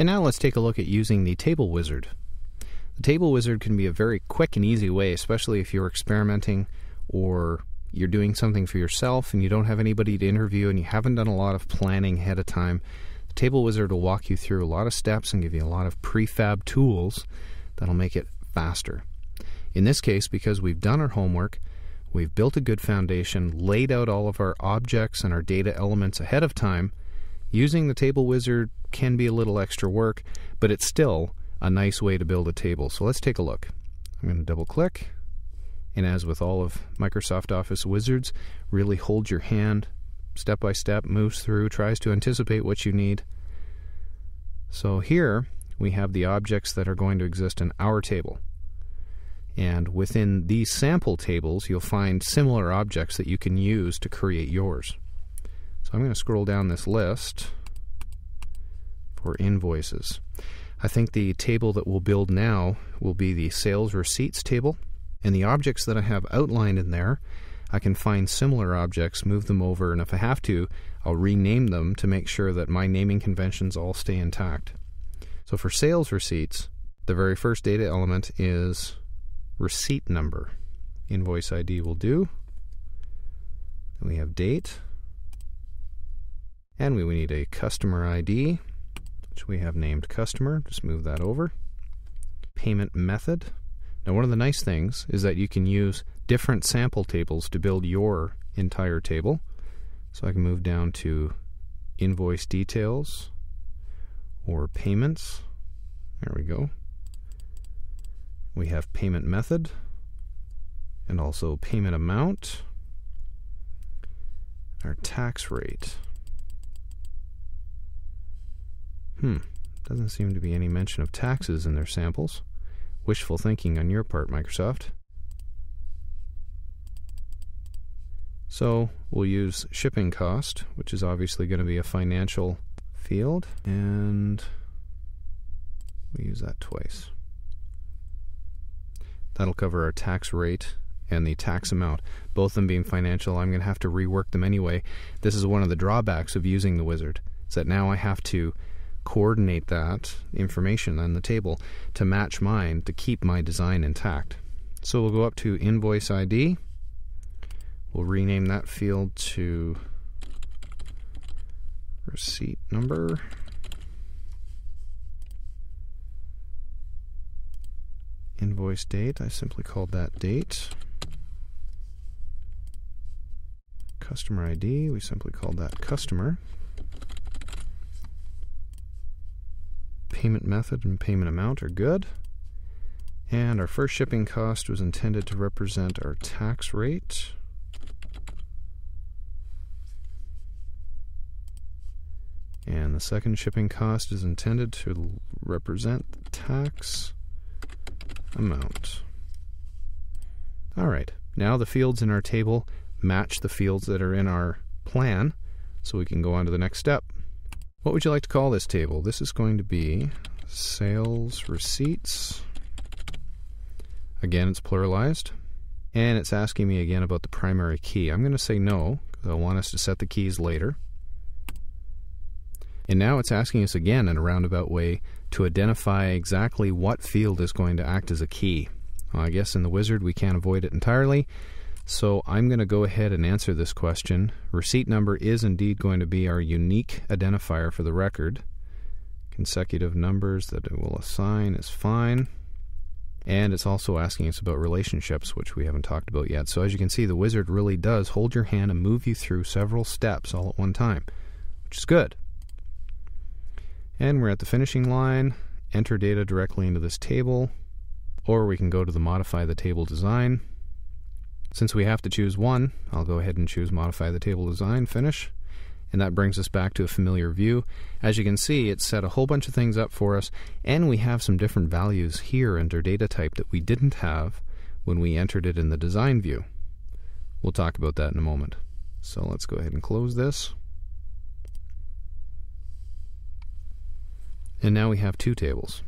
And now let's take a look at using the Table Wizard. The Table Wizard can be a very quick and easy way, especially if you're experimenting or you're doing something for yourself and you don't have anybody to interview and you haven't done a lot of planning ahead of time. The Table Wizard will walk you through a lot of steps and give you a lot of prefab tools that'll make it faster. In this case, because we've done our homework, we've built a good foundation, laid out all of our objects and our data elements ahead of time, using the Table Wizard can be a little extra work, but it's still a nice way to build a table. So let's take a look. I'm going to double click, and as with all of Microsoft Office wizards, really hold your hand, step by step, moves through, tries to anticipate what you need. So here we have the objects that are going to exist in our table. And within these sample tables, you'll find similar objects that you can use to create yours. So I'm going to scroll down this list for invoices. I think the table that we'll build now will be the sales receipts table. And the objects that I have outlined in there, I can find similar objects, move them over, and if I have to, I'll rename them to make sure that my naming conventions all stay intact. So for sales receipts, the very first data element is receipt number. Invoice ID will do. Then we have date. And we need a customer ID, which we have named customer. Just move that over. Payment method. Now, one of the nice things is that you can use different sample tables to build your entire table. So I can move down to invoice details or payments. There we go. We have payment method and also payment amount, our tax rate. Doesn't seem to be any mention of taxes in their samples. Wishful thinking on your part, Microsoft. So we'll use shipping cost, which is obviously going to be a financial field, and we use that twice. That'll cover our tax rate and the tax amount. Both of them being financial, I'm going to have to rework them anyway. This is one of the drawbacks of using the wizard, is that now I have to coordinate that information on the table to match mine to keep my design intact. So we'll go up to invoice ID. We'll rename that field to receipt number. Invoice date, I simply called that date. Customer ID, we simply called that customer. Payment method and payment amount are good. And our first shipping cost was intended to represent our tax rate. And the second shipping cost is intended to represent the tax amount. Alright, now the fields in our table match the fields that are in our plan, so we can go on to the next step. What would you like to call this table? This is going to be sales receipts. Again, it's pluralized. And it's asking me again about the primary key. I'm going to say no, because I want us to set the keys later. And now it's asking us again in a roundabout way to identify exactly what field is going to act as a key. Well, I guess in the wizard we can't avoid it entirely. So I'm going to go ahead and answer this question. Receipt number is indeed going to be our unique identifier for the record. Consecutive numbers that it will assign is fine. And it's also asking us about relationships, which we haven't talked about yet. So as you can see, the wizard really does hold your hand and move you through several steps all at one time, which is good. And we're at the finishing line. Enter data directly into this table, or we can go to the modify the table design. Since we have to choose one, I'll go ahead and choose modify the table design, finish. And that brings us back to a familiar view. As you can see, it's set a whole bunch of things up for us, and we have some different values here under data type that we didn't have when we entered it in the design view. We'll talk about that in a moment. So let's go ahead and close this. And now we have two tables.